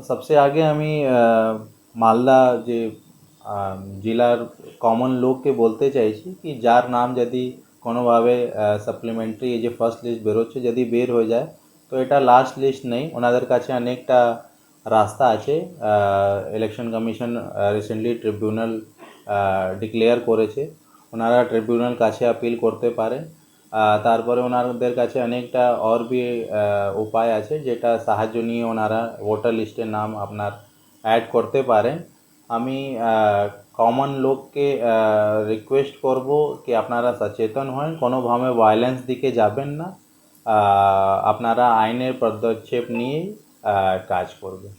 सबसे आगे আমি মালদা যে জেলার কমন লোককে বলতে চাইছি কি যার নাম যদি কোনোভাবে সাপ্লিমেন্টারি এই যে ফার্স্ট লিস্ট বেরোচ্ছে যদি বের হয়ে যায় তো এটা লাস্ট লিস্ট নেই, ওনাদের কাছে অনেকটা রাস্তা আছে। Election commission recently tribunal declare করেছে, ওনারা ট্রিবিউনাল কাছে আপিল করতে পারেন। তারপরে ওনাদের কাছে অনেকটা বি উপায় আছে যেটা সাহায্য নিয়ে ওনারা ভোটার লিস্টের নাম আপনার অ্যাড করতে পারেন। আমি কমন লোককে রিকোয়েস্ট করব কি আপনারা সচেতন হন, কোনোভাবে ভায়োলেন্স দিকে যাবেন না, আপনারা আইনের পদক্ষেপ নিয়ে কাজ করবেন।